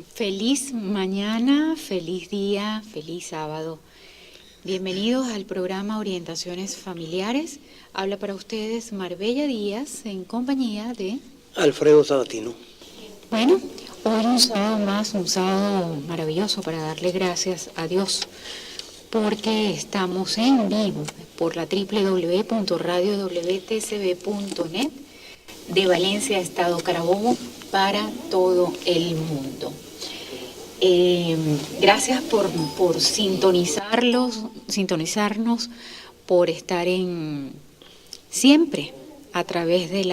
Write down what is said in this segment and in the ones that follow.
Feliz mañana, feliz día, feliz sábado. Bienvenidos al programa Orientaciones Familiares. Habla para ustedes Marbella Díaz en compañía de Alfredo Sabatino. Bueno, hoy un sábado más, un sábado maravilloso para darle gracias a Dios, porque estamos en vivo por la www.radiowtcb.net de Valencia, Estado Carabobo, para todo el mundo. Gracias por sintonizarnos, por estar siempre a través de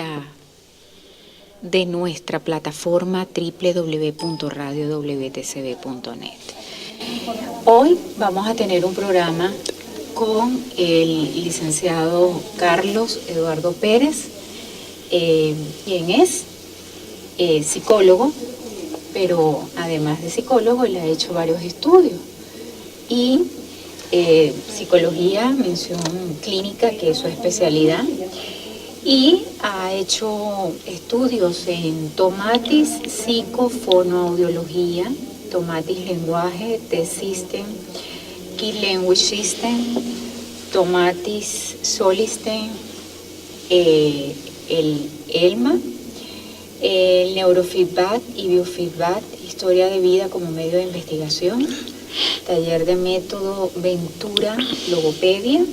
nuestra plataforma www.radiowtcb.net. Hoy vamos a tener un programa con el licenciado Carlos Eduardo Pérez, quien es psicólogo, pero además de psicólogo, él ha hecho varios estudios. Y psicología, mención clínica, que es su especialidad. Y ha hecho estudios en Tomatis Psicofonoaudiología, Tomatis Lenguaje, T-System, Key Language System, Tomatis Solisten, el ELMA, el neurofeedback y biofeedback, historia de vida como medio de investigación, taller de método Ventura, logopedia,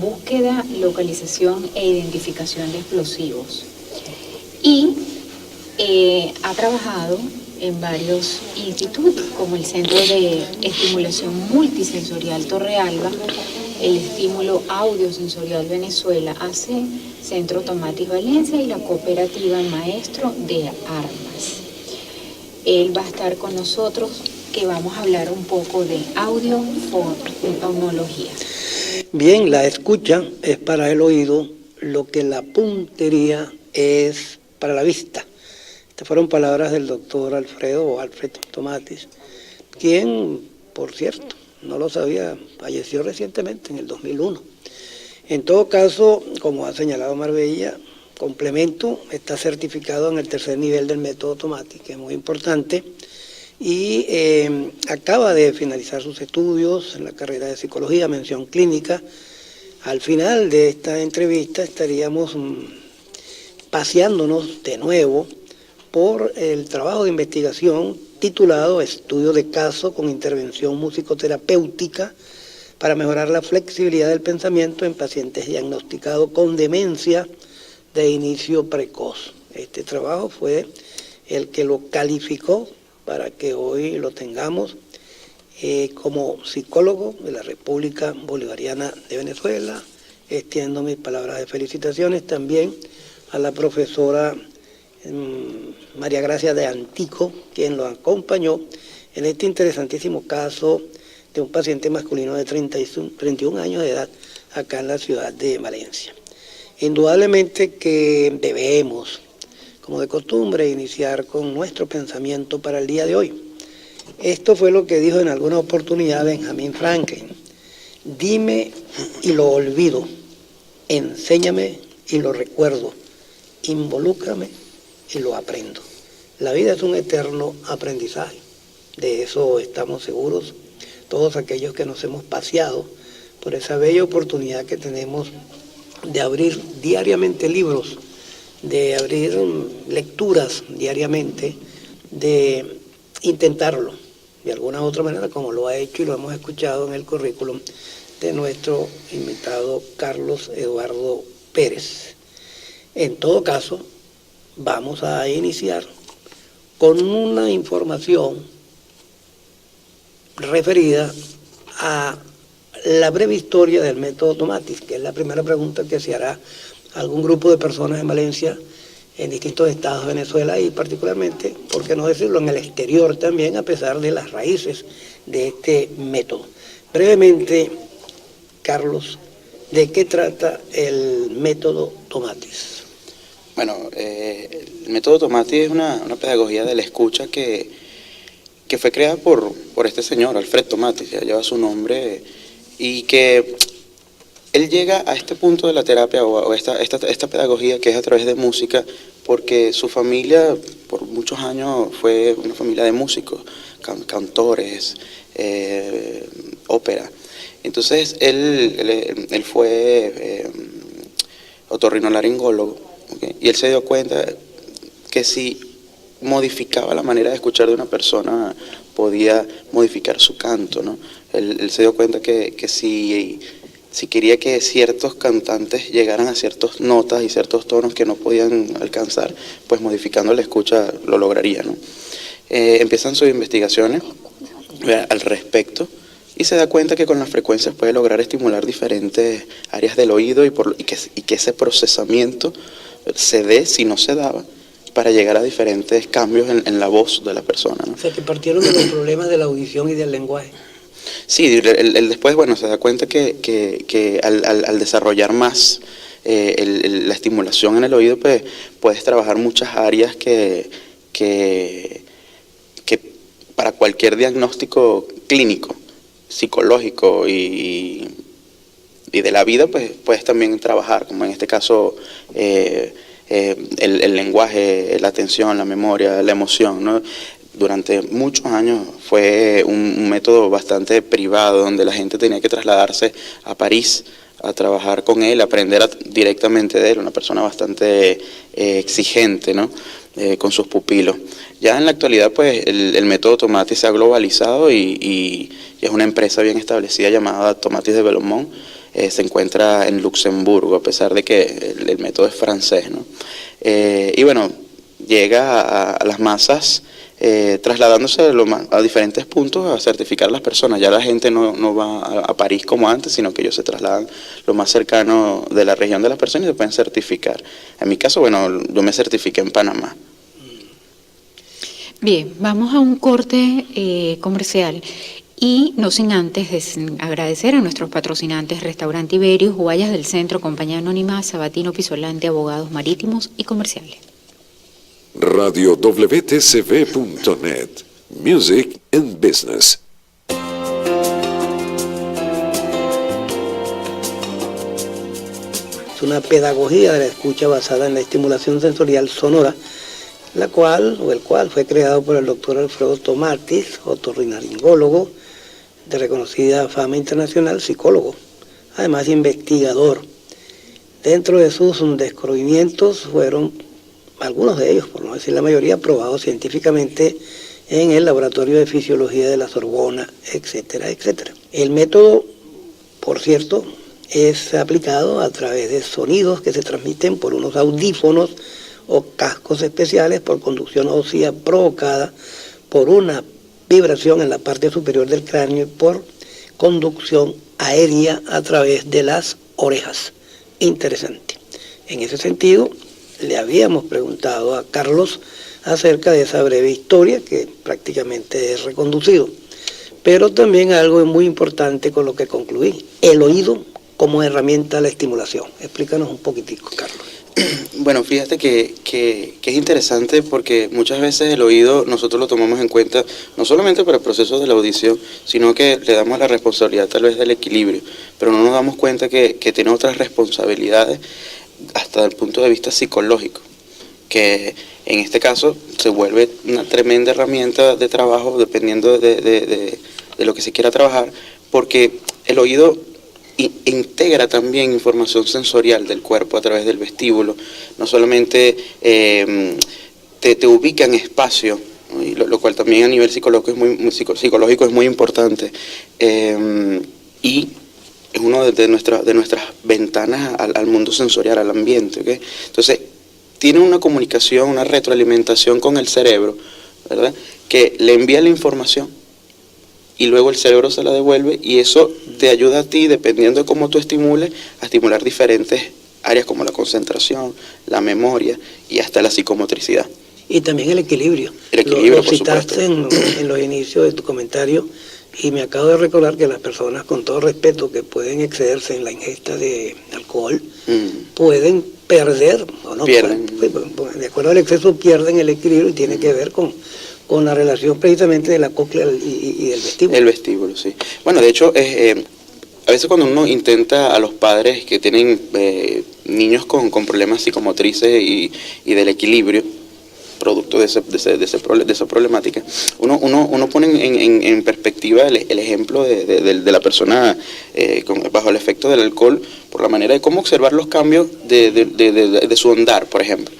búsqueda, localización e identificación de explosivos. Y ha trabajado en varios institutos, como el Centro de Estimulación Multisensorial Torrealba, el Estímulo Audiosensorial Venezuela, AC, Centro Tomatis Valencia y la Cooperativa Maestro de Armas. Él va a estar con nosotros, que vamos a hablar un poco de audiofonología. Bien, la escucha es para el oído lo que la puntería es para la vista. Estas fueron palabras del doctor Alfred Tomatis, quien, por cierto, no lo sabía, falleció recientemente, en el 2001. En todo caso, como ha señalado Marbella, complemento, está certificado en el tercer nivel del método Tomatis, que es muy importante, y acaba de finalizar sus estudios en la carrera de psicología, mención clínica. Al final de esta entrevista estaríamos paseándonos de nuevo por el trabajo de investigación titulado Estudio de caso con intervención musicoterapéutica para mejorar la flexibilidad del pensamiento en pacientes diagnosticados con demencia de inicio precoz. Este trabajo fue el que lo calificó para que hoy lo tengamos como psicólogo de la República Bolivariana de Venezuela. Extiendo mis palabras de felicitaciones también a la profesora María Gracia de Antico, quien lo acompañó en este interesantísimo caso de un paciente masculino de 31 años de edad acá en la ciudad de Valencia. Indudablemente que debemos, como de costumbre, iniciar con nuestro pensamiento para el día de hoy. Esto fue lo que dijo en alguna oportunidad Benjamin Franklin: dime y lo olvido, enséñame y lo recuerdo, involúcrame y lo aprendo. La vida es un eterno aprendizaje, de eso estamos seguros todos aquellos que nos hemos paseado por esa bella oportunidad que tenemos de abrir diariamente libros, de abrir lecturas diariamente, de intentarlo de alguna u otra manera, como lo ha hecho y lo hemos escuchado en el currículum de nuestro invitado Carlos Eduardo Pérez. En todo caso, vamos a iniciar con una información referida a la breve historia del método Tomatis, que es la primera pregunta que se hará a algún grupo de personas en Valencia, en distintos estados de Venezuela y particularmente, por qué no decirlo, en el exterior también, a pesar de las raíces de este método. Brevemente, Carlos, ¿de qué trata el método Tomatis? Bueno, el método Tomatis es una pedagogía de la escucha que fue creada por este señor, Alfred Tomatis, ya lleva su nombre, y que él llega a este punto de la terapia o esta pedagogía que es a través de música, porque su familia por muchos años fue una familia de músicos, cantores, ópera. Entonces él fue otorrinolaringólogo, ¿okay? Y él se dio cuenta que si modificaba la manera de escuchar de una persona, podía modificar su canto, ¿no? Él se dio cuenta que si quería que ciertos cantantes llegaran a ciertas notas y ciertos tonos que no podían alcanzar, pues modificando la escucha lo lograría, ¿no? Empiezan sus investigaciones al respecto y se da cuenta que con las frecuencias puede lograr estimular diferentes áreas del oído y que ese procesamiento se dé, si no se daba, para llegar a diferentes cambios en la voz de la persona, ¿no? O sea, que partieron de los problemas de la audición y del lenguaje. Sí, él después, bueno, se da cuenta que al desarrollar más la estimulación en el oído, pues puedes trabajar muchas áreas que para cualquier diagnóstico clínico, psicológico y de la vida, pues puedes también trabajar, como en este caso el lenguaje, la atención, la memoria, la emoción, ¿no? Durante muchos años fue un método bastante privado, donde la gente tenía que trasladarse a París a trabajar con él, aprender directamente de él, una persona bastante exigente, ¿no? Con sus pupilos. Ya en la actualidad, pues el método Tomatis se ha globalizado y es una empresa bien establecida llamada Tomatis de Belmont. Se encuentra en Luxemburgo, a pesar de que el método es francés, ¿no? Y bueno, llega a las masas, trasladándose a diferentes puntos a certificar a las personas. Ya la gente no va a París como antes, sino que ellos se trasladan lo más cercano de la región de las personas y se pueden certificar. En mi caso, bueno, yo me certifiqué en Panamá. Bien, vamos a un corte comercial. Y no sin antes agradecer a nuestros patrocinantes Restaurante Iberius, Guayas del Centro, Compañía Anónima, Sabatino Pisolante, Abogados Marítimos y Comerciales. Radio WTCV.net. Music and Business. Es una pedagogía de la escucha basada en la estimulación sensorial sonora, el cual fue creado por el doctor Alfredo Tomatis, otorrinolaringólogo de reconocida fama internacional, psicólogo, además investigador. Dentro de sus descubrimientos fueron algunos de ellos, por no decir la mayoría, probados científicamente en el Laboratorio de Fisiología de la Sorbona, etcétera, etcétera. El método, por cierto, es aplicado a través de sonidos que se transmiten por unos audífonos o cascos especiales por conducción ósea provocada por una vibración en la parte superior del cráneo y por conducción aérea a través de las orejas. Interesante. En ese sentido, le habíamos preguntado a Carlos acerca de esa breve historia que prácticamente es reconducido, pero también algo muy importante con lo que concluí: el oído como herramienta de la estimulación. Explícanos un poquitico, Carlos. Bueno, fíjate que es interesante porque muchas veces el oído nosotros lo tomamos en cuenta no solamente para el proceso de la audición, sino que le damos la responsabilidad tal vez del equilibrio, pero no nos damos cuenta que tiene otras responsabilidades hasta el punto de vista psicológico, que en este caso se vuelve una tremenda herramienta de trabajo dependiendo de lo que se quiera trabajar, porque el oído integra también información sensorial del cuerpo a través del vestíbulo, no solamente te ubica en espacio, ¿no? Y lo cual también a nivel psicológico es muy importante, y es una de nuestras ventanas al mundo sensorial, al ambiente, ¿okay? Entonces tiene una comunicación, una retroalimentación con el cerebro, ¿verdad?, que le envía la información y luego el cerebro se la devuelve, y eso te ayuda a ti, dependiendo de cómo tú estimules, a estimular diferentes áreas como la concentración, la memoria y hasta la psicomotricidad. Y también el equilibrio. El equilibrio, lo por citaste en los inicios de tu comentario, y me acabo de recordar que las personas, con todo respeto, que pueden excederse en la ingesta de alcohol, pueden perder, o no, pierden. De acuerdo al exceso pierden el equilibrio, y tiene que ver con la relación precisamente de la cóclea y del vestíbulo. El vestíbulo, sí. Bueno, de hecho, a veces cuando uno intenta a los padres que tienen niños con problemas psicomotrices y del equilibrio, producto de esa problemática, uno pone en perspectiva el ejemplo de la persona bajo el efecto del alcohol, por la manera de cómo observar los cambios de su andar, por ejemplo.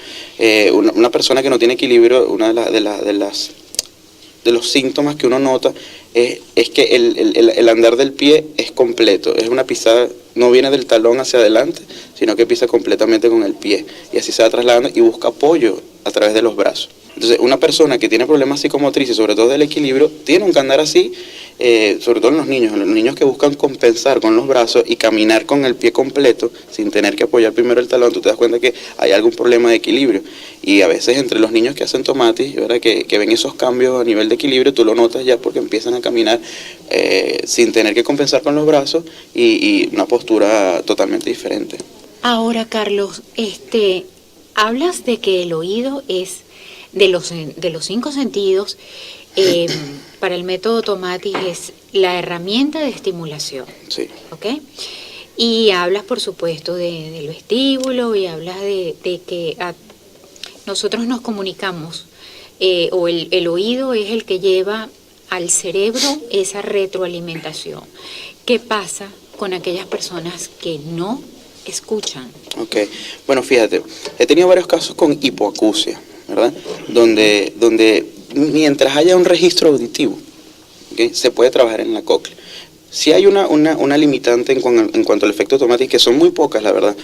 Una persona que no tiene equilibrio, una de los síntomas que uno nota es que el andar del pie es completo, es una pisada, no viene del talón hacia adelante, sino que pisa completamente con el pie, y así se va trasladando y busca apoyo a través de los brazos. Entonces, una persona que tiene problemas psicomotrices, sobre todo del equilibrio, tiene que andar así, sobre todo en los niños que buscan compensar con los brazos y caminar con el pie completo, sin tener que apoyar primero el talón. Tú te das cuenta que hay algún problema de equilibrio, y a veces entre los niños que hacen tomatis, ¿verdad?, que ven esos cambios a nivel de equilibrio, tú lo notas ya porque empiezan a caminar sin tener que compensar con los brazos, y una postura totalmente diferente. Ahora, Carlos, hablas de que el oído es de los 5 sentidos. Para el método Tomatis es la herramienta de estimulación. Sí. ¿Ok? Y hablas, por supuesto, del vestíbulo, y hablas de que nosotros nos comunicamos, o el oído es el que lleva al cerebro esa retroalimentación. ¿Qué pasa con aquellas personas que no escuchan? Ok, bueno, fíjate, he tenido varios casos con hipoacusia, ¿verdad? Donde mientras haya un registro auditivo, ¿okay?, se puede trabajar en la cóclea. Si hay una limitante en cuanto al efecto Tomatis, que son muy pocas, la verdad,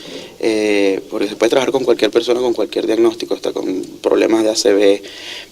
porque se puede trabajar con cualquier persona, con cualquier diagnóstico, hasta con problemas de ACV.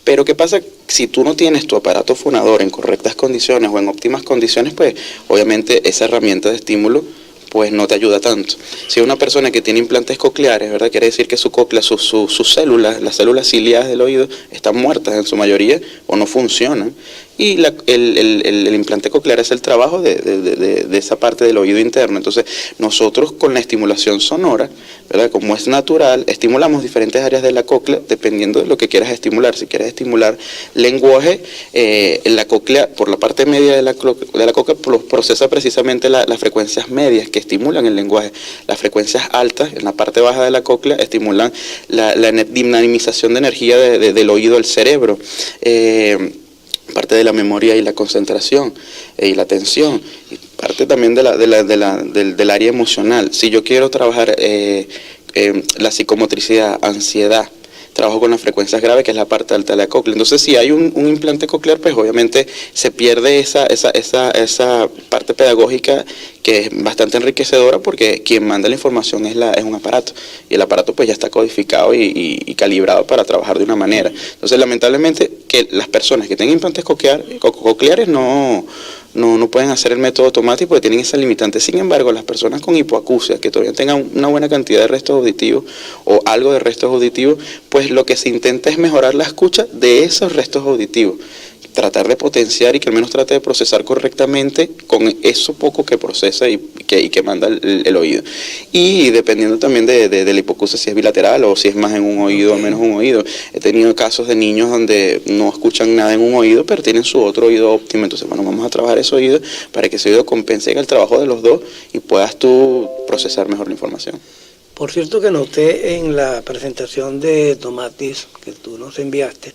Pero ¿qué pasa? Si tú no tienes tu aparato fonador en correctas condiciones o en óptimas condiciones, pues obviamente esa herramienta de estímulo pues no te ayuda tanto. Si es una persona que tiene implantes cocleares, ¿verdad?, quiere decir que su cóclea, sus células, las células ciliadas del oído, están muertas en su mayoría o no funcionan. Y el implante coclear es el trabajo de esa parte del oído interno. Entonces, nosotros con la estimulación sonora, ¿verdad?, como es natural, estimulamos diferentes áreas de la cóclea dependiendo de lo que quieras estimular. Si quieres estimular lenguaje, la cóclea, por la parte media de la cóclea, procesa precisamente las frecuencias medias que estimulan el lenguaje. Las frecuencias altas, en la parte baja de la cóclea, estimulan la dinamización de energía del oído al cerebro. Parte de la memoria y la concentración y la atención, y parte también del área emocional. Si yo quiero trabajar la psicomotricidad, ansiedad, trabajo con las frecuencias graves, que es la parte alta de la cóclea. Entonces, si hay un implante coclear, pues obviamente se pierde esa parte pedagógica, que es bastante enriquecedora, porque quien manda la información es un aparato, y el aparato pues ya está codificado y calibrado para trabajar de una manera. Entonces, lamentablemente, que las personas que tengan implantes cocleares no pueden hacer el método Tomatis porque tienen esa limitante. Sin embargo, las personas con hipoacusia, que todavía tengan una buena cantidad de restos auditivos o algo de restos auditivos, pues lo que se intenta es mejorar la escucha de esos restos auditivos. Tratar de potenciar y que al menos trate de procesar correctamente con eso poco que procesa y que manda el oído. Y dependiendo también de la hipoacusia, si es bilateral o si es más en un oído o menos un oído. He tenido casos de niños donde no escuchan nada en un oído, pero tienen su otro oído óptimo. Entonces, bueno, vamos a trabajar ese oído para que ese oído compense el trabajo de los dos y puedas tú procesar mejor la información. Por cierto, que noté en la presentación de Tomatis que tú nos enviaste,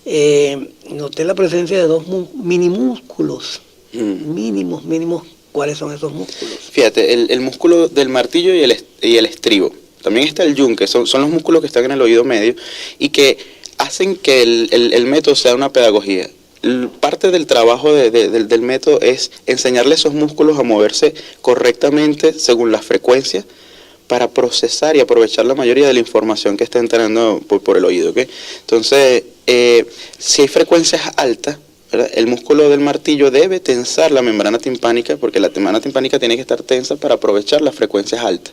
noté la presencia de 2 minimúsculos, mínimos. ¿Cuáles son esos músculos? Fíjate, el músculo del martillo y el estribo. También está el yunque, son los músculos que están en el oído medio y que hacen que el método sea una pedagogía. Parte del trabajo del método es enseñarle a esos músculos a moverse correctamente según las frecuencias, para procesar y aprovechar la mayoría de la información que está entrando por el oído, ¿okay? Entonces, si hay frecuencias altas, ¿verdad?, el músculo del martillo debe tensar la membrana timpánica, porque la membrana timpánica tiene que estar tensa para aprovechar las frecuencias altas.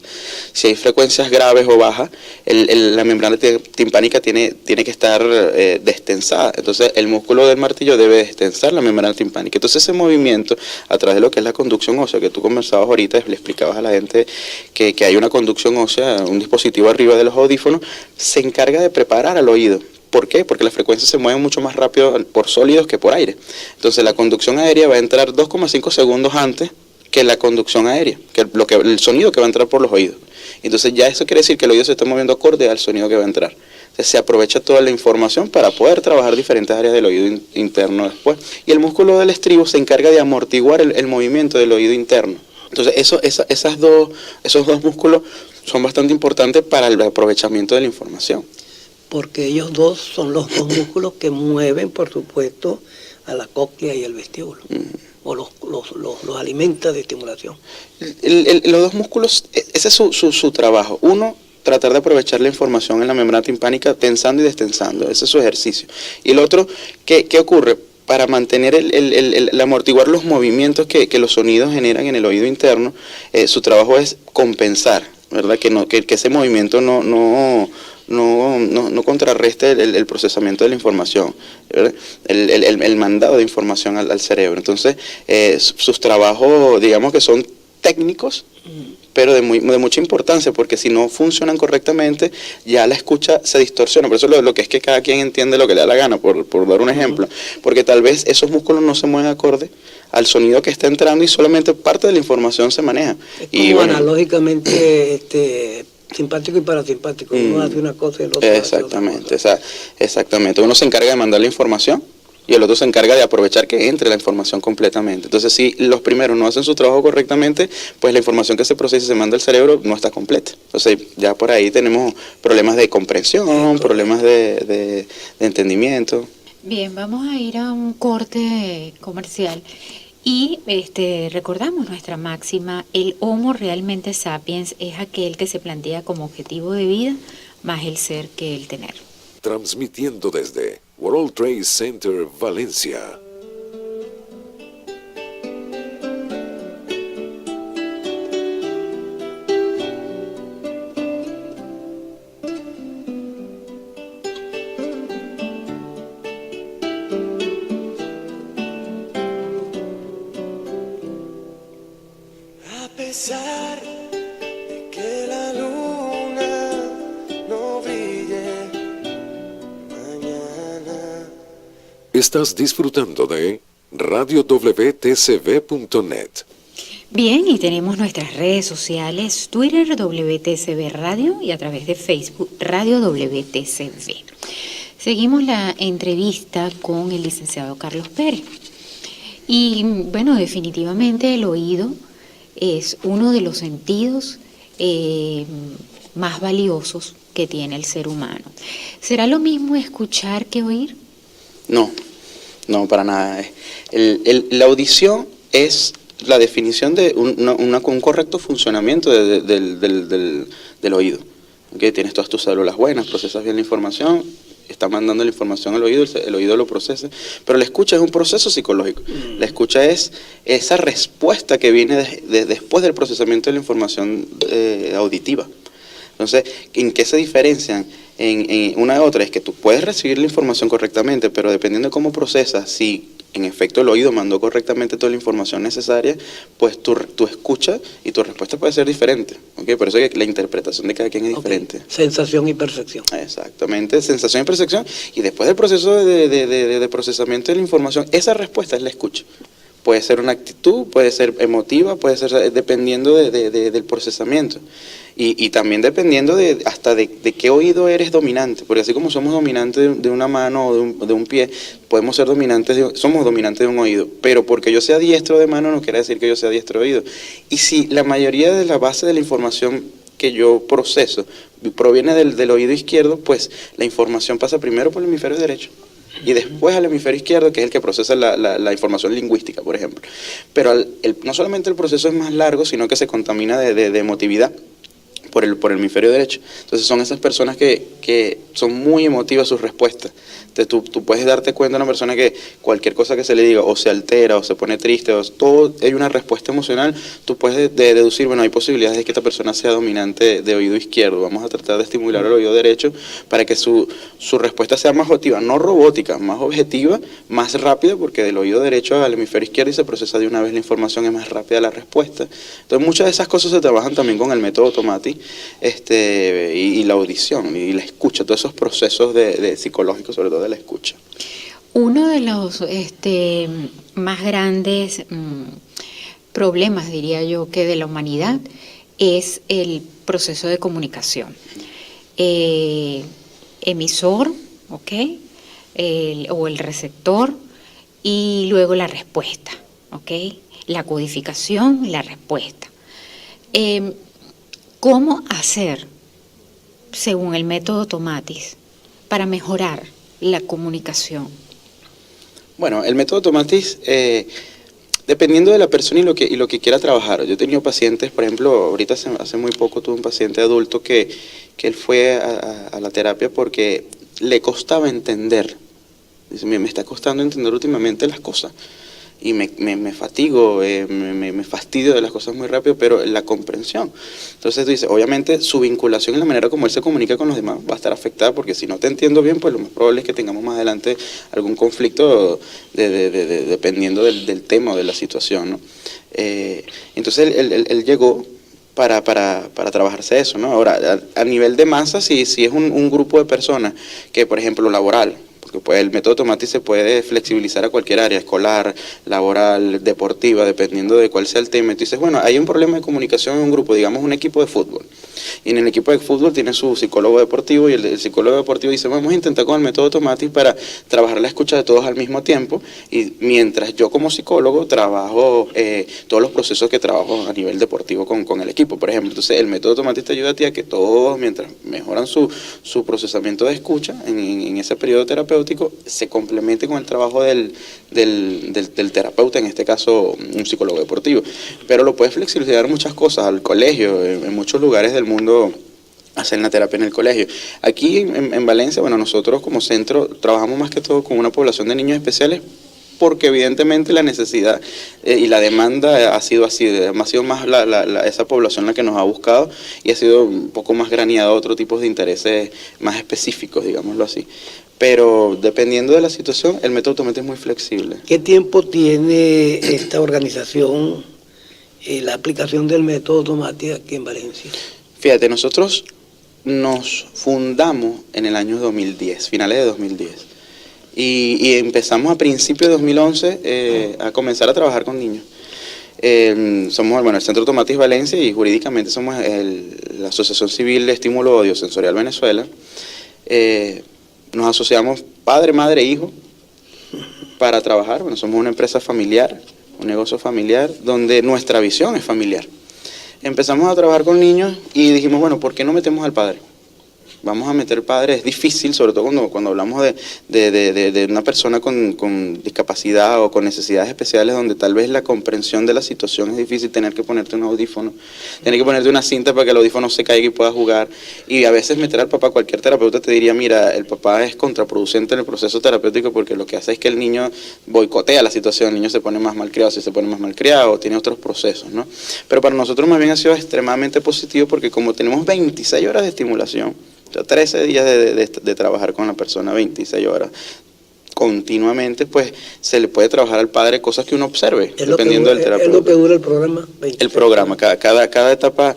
Si hay frecuencias graves o bajas, la membrana timpánica tiene que estar destensada. Entonces, el músculo del martillo debe destensar la membrana timpánica. Entonces, ese movimiento, a través de lo que es la conducción ósea, que tú conversabas ahorita, le explicabas a la gente que hay una conducción ósea, un dispositivo arriba de los audífonos, se encarga de preparar al oído. ¿Por qué? Porque las frecuencias se mueven mucho más rápido por sólidos que por aire. Entonces, la conducción aérea va a entrar 2,5 segundos antes que la conducción aérea, que el sonido que va a entrar por los oídos. Entonces, ya eso quiere decir que el oído se está moviendo acorde al sonido que va a entrar. Entonces, se aprovecha toda la información para poder trabajar diferentes áreas del oído interno después. Y el músculo del estribo se encarga de amortiguar el movimiento del oído interno. Entonces, esos dos músculos son bastante importantes para el aprovechamiento de la información. Porque ellos dos son los dos músculos que mueven, por supuesto, a la cóclea y el vestíbulo, o los alimenta de estimulación. Los dos músculos, ese es su trabajo. Uno, tratar de aprovechar la información en la membrana timpánica tensando y destensando, ese es su ejercicio. Y el otro, ¿qué ocurre? Para mantener el amortiguar los movimientos que los sonidos generan en el oído interno, su trabajo es compensar, ¿verdad? Que ese movimiento no contrarreste el procesamiento de la información, ¿verdad? El mandado de información al cerebro. Entonces, sus trabajos, digamos que son técnicos, pero de mucha importancia, porque si no funcionan correctamente, ya la escucha se distorsiona. Por eso lo que es que cada quien entiende lo que le da la gana, por dar un ejemplo, porque tal vez esos músculos no se mueven acorde al sonido que está entrando y solamente parte de la información se maneja. Es como analógicamente simpático y parasimpático, uno hace una cosa y el otro exactamente, hace otra cosa. Exactamente, uno se encarga de mandar la información y el otro se encarga de aprovechar que entre la información completamente. Entonces, si los primeros no hacen su trabajo correctamente, pues la información que se procesa y se manda al cerebro no está completa. Entonces, ya por ahí tenemos problemas de comprensión, problemas de entendimiento. Bien, vamos a ir a un corte comercial y recordamos nuestra máxima: el Homo realmente sapiens es aquel que se plantea como objetivo de vida más el ser que el tener. Transmitiendo desde World Trade Center, Valencia. A pesar de que la luna no brille mañana. Estás disfrutando de radiowtcv.net. Bien, y tenemos nuestras redes sociales: Twitter WTCV Radio y a través de Facebook Radio WTCV. Seguimos la entrevista con el licenciado Carlos Pérez. Y bueno, definitivamente el oído es uno de los sentidos más valiosos que tiene el ser humano. ¿Será lo mismo escuchar que oír? No, para nada. La audición es la definición de un correcto funcionamiento del oído. ¿Okay? Tienes todas tus células buenas, procesas bien la información, está mandando la información al oído, el oído lo procesa, pero la escucha es un proceso psicológico. La escucha es esa respuesta que viene después del procesamiento de la información auditiva. Entonces, ¿en qué se diferencian en una de otra? Es que tú puedes recibir la información correctamente, pero dependiendo de cómo procesas, si en efecto el oído mandó correctamente toda la información necesaria, pues tu escucha y tu respuesta puede ser diferente. ¿Okay? Por eso es que la interpretación de cada quien es diferente. Sensación y percepción. Exactamente, sensación y percepción. Y después del proceso de procesamiento de la información, esa respuesta es la escucha. Puede ser una actitud, puede ser emotiva, puede ser dependiendo del procesamiento. Y también dependiendo hasta de qué oído eres dominante, porque así como somos dominantes de una mano o de un pie, somos dominantes de un oído, pero porque yo sea diestro de mano no quiere decir que yo sea diestro de oído. Y si la mayoría de la base de la información que yo proceso proviene del oído izquierdo, pues la información pasa primero por el hemisferio derecho y después al hemisferio izquierdo, que es el que procesa la información lingüística, por ejemplo. Pero no solamente el proceso es más largo, sino que se contamina de emotividad por el hemisferio derecho. Entonces son esas personas que son muy emotivas sus respuestas. Entonces tú puedes darte cuenta de una persona que cualquier cosa que se le diga o se altera o se pone triste, o todo hay una respuesta emocional. Tú puedes deducir, bueno, hay posibilidades de que esta persona sea dominante de oído izquierdo. Vamos a tratar de estimular el oído derecho para que su respuesta sea más objetiva, no robótica, más objetiva, más rápida, porque del oído derecho al hemisferio izquierdo y se procesa de una vez la información, es más rápida la respuesta. Entonces muchas de esas cosas se trabajan también con el método Tomati, y la audición y la escucha, todos esos procesos de psicológicos, sobre todo de la escucha. Uno de los más grandes problemas, diría yo, que de la humanidad es el proceso de comunicación. emisor, ¿ok? O el receptor, y luego la respuesta, ¿ok? La codificación, la respuesta. ¿Cómo hacer, según el método Tomatis, para mejorar la comunicación? Bueno, el método Tomatis, dependiendo de la persona y lo que quiera trabajar. Yo he tenido pacientes, por ejemplo, ahorita hace muy poco tuve un paciente adulto que él fue a la terapia porque le costaba entender. Dice, me está costando entender últimamente las cosas. Y me fatigo, me fastidio de las cosas muy rápido, pero la comprensión. Entonces tú dices, obviamente su vinculación y la manera como él se comunica con los demás va a estar afectada, porque si no te entiendo bien, pues lo más probable es que tengamos más adelante algún conflicto dependiendo del tema o de la situación, ¿no? Entonces él llegó para trabajarse eso, ¿no? Ahora, a nivel de masa, si es un grupo de personas que, por ejemplo, laboral, porque pues el método Tomatis se puede flexibilizar a cualquier área, escolar, laboral, deportiva, dependiendo de cuál sea el tema. Entonces, bueno, hay un problema de comunicación en un grupo, digamos un equipo de fútbol. Y en el equipo de fútbol tiene su psicólogo deportivo, y el psicólogo deportivo dice, vamos a intentar con el método Tomatis para trabajar la escucha de todos al mismo tiempo, y mientras yo como psicólogo trabajo todos los procesos que trabajo a nivel deportivo con el equipo, por ejemplo. Entonces, el método Tomatis te ayuda a ti a que todos, mientras mejoran su procesamiento de escucha en ese periodo terapéutico, se complemente con el trabajo del terapeuta, en este caso un psicólogo deportivo. Pero lo puedes flexibilizar muchas cosas, al colegio, en muchos lugares del mundo hacen la terapia en el colegio. Aquí en Valencia, bueno, nosotros como centro trabajamos más que todo con una población de niños especiales, porque evidentemente la necesidad y la demanda ha sido así, ha sido más esa población la que nos ha buscado, y ha sido un poco más graneada a otro tipo de intereses más específicos, digámoslo así. Pero dependiendo de la situación, el método Tomatis es muy flexible. ¿Qué tiempo tiene esta organización la aplicación del método Tomatis aquí en Valencia? Fíjate, nosotros nos fundamos en el año 2010, finales de 2010. Y empezamos a principios de 2011 a comenzar a trabajar con niños. Somos el Centro Tomatis Valencia, y jurídicamente somos la Asociación Civil de Estímulo Audiosensorial Venezuela. Nos asociamos padre, madre, hijo para trabajar. Bueno, somos una empresa familiar, un negocio familiar, donde nuestra visión es familiar. Empezamos a trabajar con niños y dijimos, bueno, ¿por qué no metemos al padre? Vamos a meter padre. Es difícil, sobre todo cuando hablamos de una persona con discapacidad o con necesidades especiales, donde tal vez la comprensión de la situación es difícil. Tener que ponerte un audífono, tener que ponerte una cinta para que el audífono se caiga y pueda jugar. Y a veces meter al papá, cualquier terapeuta te diría, mira, el papá es contraproducente en el proceso terapéutico, porque lo que hace es que el niño boicotea la situación, el niño se pone más malcriado, si se pone más malcriado, tiene otros procesos, ¿no? Pero para nosotros más bien ha sido extremadamente positivo, porque como tenemos 26 horas de estimulación, o sea, 13 días de trabajar con la persona, 26 horas continuamente, pues se le puede trabajar al padre cosas que uno observe, dependiendo del terapeuta. ¿Es lo que dura el programa? 26. El programa, cada etapa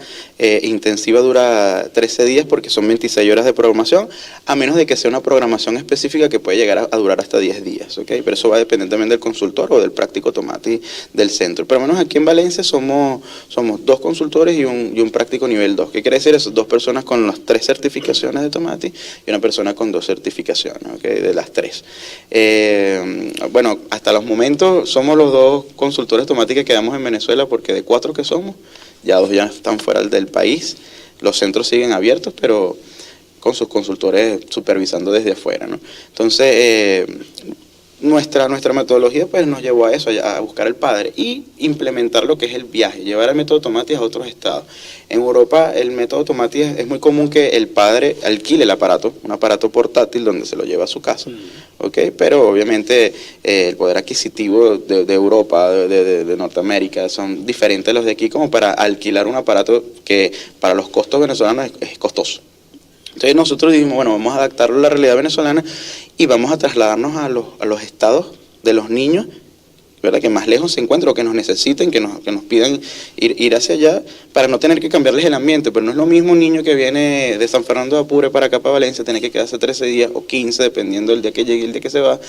intensiva dura 13 días, porque son 26 horas de programación, a menos de que sea una programación específica que puede llegar a durar hasta 10 días, ¿ok? Pero eso va a depender también del consultor o del práctico Tomatis del centro. Pero al menos aquí en Valencia somos 2 consultores y un práctico nivel 2. ¿Qué quiere decir eso? 2 personas con las 3 certificaciones de Tomatis y una persona con 2 certificaciones, ¿ok? De las 3. Bueno, hasta los momentos somos los 2 consultores Tomatis que quedamos en Venezuela, porque de 4 que somos, ya 2 ya están fuera del país. Los centros siguen abiertos, pero con sus consultores supervisando desde afuera, ¿no? Entonces, nuestra metodología pues nos llevó a eso, a buscar al padre y implementar lo que es el viaje, llevar el método Tomatis a otros estados. En Europa el método Tomatis es muy común que el padre alquile el aparato, un aparato portátil donde se lo lleva a su casa, ¿ok? Pero obviamente el poder adquisitivo de Europa, de Norteamérica, son diferentes a los de aquí, como para alquilar un aparato que para los costos venezolanos es costoso. Entonces nosotros dijimos, bueno, vamos a adaptarlo a la realidad venezolana y vamos a trasladarnos a los estados de los niños, ¿verdad?, que más lejos se encuentran o que nos necesiten, que nos pidan ir hacia allá, para no tener que cambiarles el ambiente. Pero no es lo mismo un niño que viene de San Fernando de Apure para acá, para Valencia, tener que quedarse 13 días o 15, dependiendo del día que llegue y el día que se va,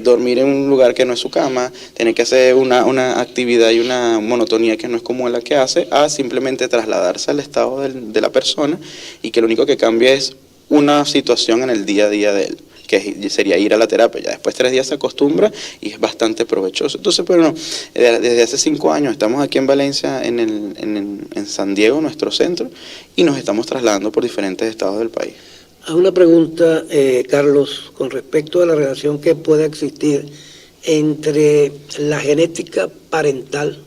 dormir en un lugar que no es su cama, tener que hacer una actividad y una monotonía que no es como la que hace, a simplemente trasladarse al estado de la persona, y que lo único que cambia es una situación en el día a día de él, que sería ir a la terapia. Ya después 3 días se acostumbra y es bastante provechoso. Entonces, bueno, desde hace 5 años estamos aquí en Valencia, en San Diego, nuestro centro, y nos estamos trasladando por diferentes estados del país. Hay una pregunta, Carlos, con respecto a la relación que pueda existir entre la genética parental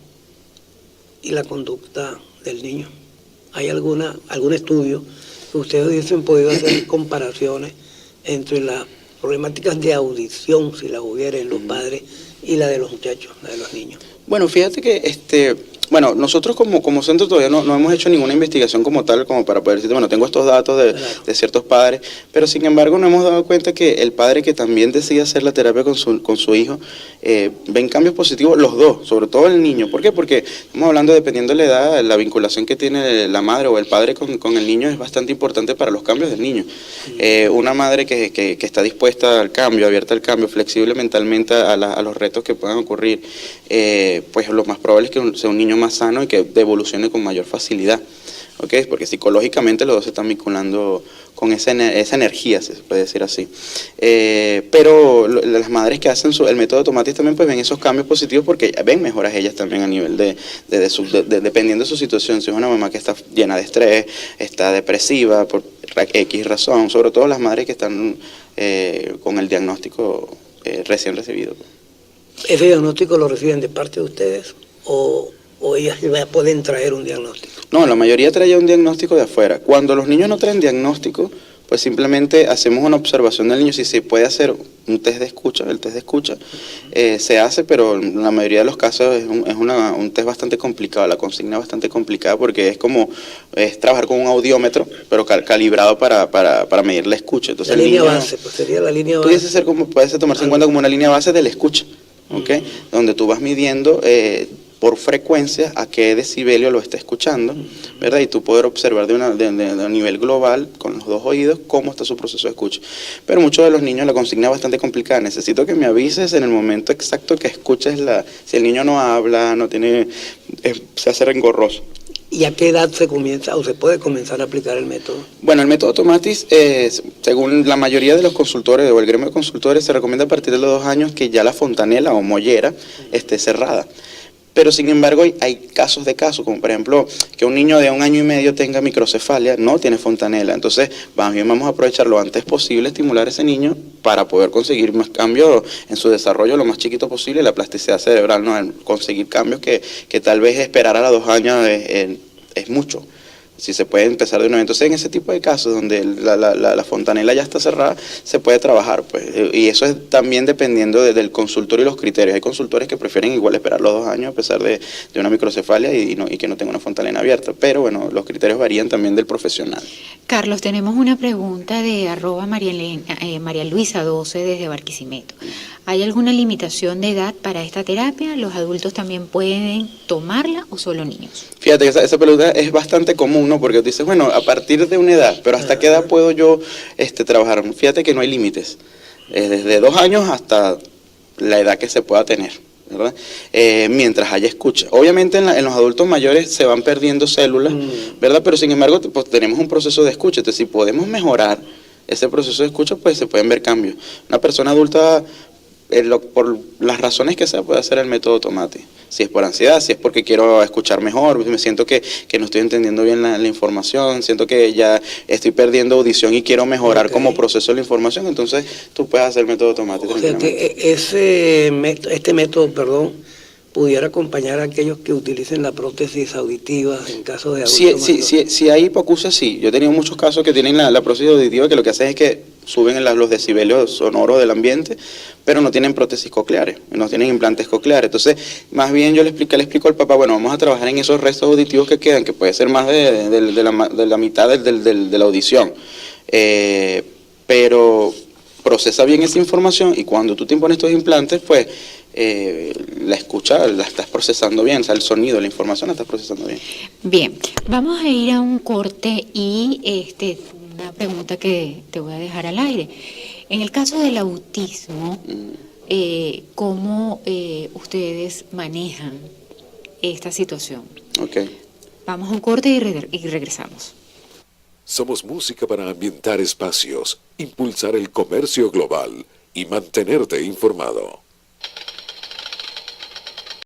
y la conducta del niño. ¿Hay algún estudio que ustedes hubiesen podido hacer comparaciones entre las problemáticas de audición, si las hubiera en los padres, y la de los muchachos, la de los niños? Bueno, fíjate que nosotros como centro todavía no hemos hecho ninguna investigación como tal, como para poder decir, bueno, tengo estos datos de ciertos padres, pero sin embargo nos hemos dado cuenta que el padre que también decide hacer la terapia con su hijo, ven cambios positivos los dos, sobre todo el niño. ¿Por qué? Porque estamos hablando, dependiendo de la edad, la vinculación que tiene la madre o el padre con el niño es bastante importante para los cambios del niño. Una madre que está dispuesta al cambio, abierta al cambio, flexible mentalmente a los retos que puedan ocurrir, pues lo más probable es que sea un niño más sano y que evolucione con mayor facilidad, ¿okay? Porque psicológicamente los dos se están vinculando con esa energía, se puede decir así. Pero las madres que hacen el método Tomatis también pues ven esos cambios positivos porque ven mejoras ellas también a nivel dependiendo de su situación. Si es una mamá que está llena de estrés, está depresiva por X razón, sobre todo las madres que están con el diagnóstico recién recibido. ¿Ese diagnóstico lo reciben de parte de ustedes o ellas ya pueden traer un diagnóstico? No, la mayoría trae un diagnóstico de afuera. Cuando los niños no traen diagnóstico, pues simplemente hacemos una observación del niño. Si se puede hacer un test de escucha, el test de escucha se hace, pero en la mayoría de los casos es un test bastante complicado, la consigna es bastante complicada porque es trabajar con un audiómetro, pero calibrado para medir la escucha. Entonces, la línea base, pues sería la línea base. Puede tomarse en cuenta como una línea base de la escucha, ¿okay? Donde tú vas midiendo por frecuencia a qué decibelio lo está escuchando, ¿verdad? Y tú poder observar de a nivel global, con los dos oídos, cómo está su proceso de escucha. Pero muchos de los niños la consigna es bastante complicada. Necesito que me avises en el momento exacto que escuches si el niño no habla, se hace engorroso. ¿Y a qué edad se comienza o se puede comenzar a aplicar el método? Bueno, el método Tomatis, según la mayoría de los consultores o el gremio de consultores, se recomienda a partir de los 2 años que ya la fontanela o mollera esté cerrada. Pero sin embargo hay casos de casos, como por ejemplo que un niño de 1 año y medio tenga microcefalia, no tiene fontanela. Entonces vamos a aprovechar lo antes posible, estimular a ese niño para poder conseguir más cambios en su desarrollo lo más chiquito posible, la plasticidad cerebral, ¿no? Conseguir cambios que tal vez esperar a los 2 años es mucho. Si se puede empezar de nuevo. Entonces, en ese tipo de casos donde la fontanela ya está cerrada, se puede trabajar, pues. Y eso es también dependiendo del consultorio y los criterios. Hay consultores que prefieren igual esperar los 2 años a pesar de una microcefalia y que no tenga una fontanela abierta. Pero bueno, los criterios varían también del profesional. Carlos, tenemos una pregunta de María Luisa 12 desde Barquisimeto. ¿Hay alguna limitación de edad para esta terapia? ¿Los adultos también pueden tomarla o solo niños? Fíjate, esa pregunta es bastante común, ¿no? Porque dices, bueno, a partir de una edad, pero ¿hasta qué edad puedo yo trabajar? Fíjate que no hay límites. Desde 2 años hasta la edad que se pueda tener, ¿verdad? Mientras haya escucha. Obviamente en los adultos mayores se van perdiendo células, ¿verdad? Pero sin embargo pues, tenemos un proceso de escucha. Entonces, si podemos mejorar ese proceso de escucha, pues se pueden ver cambios. Una persona adulta, por las razones que sea, puede hacer el método Tomatis. Si es por ansiedad, si es porque quiero escuchar mejor, me siento que no estoy entendiendo bien la información, siento que ya estoy perdiendo audición y quiero mejorar como proceso la información, entonces tú puedes hacer el método Tomatis. O sea que este método, pudiera acompañar a aquellos que utilicen la prótesis auditiva en caso de adultos. Si hay hipoacusia, sí. Yo he tenido muchos casos que tienen la prótesis auditiva que lo que hacen es que suben los decibelios sonoros del ambiente, pero no tienen prótesis cocleares, no tienen implantes cocleares. Entonces, más bien yo le explico al papá, bueno, vamos a trabajar en esos restos auditivos que quedan, que puede ser más de la mitad de la audición. Pero procesa bien esa información y cuando tú te impones estos implantes, pues la escucha la estás procesando bien, o sea, el sonido, la información la estás procesando bien. Bien, vamos a ir a un corte y una pregunta que te voy a dejar al aire. En el caso del autismo, ¿cómo ustedes manejan esta situación? Okay. Vamos a un corte y regresamos. Somos música para ambientar espacios, impulsar el comercio global y mantenerte informado.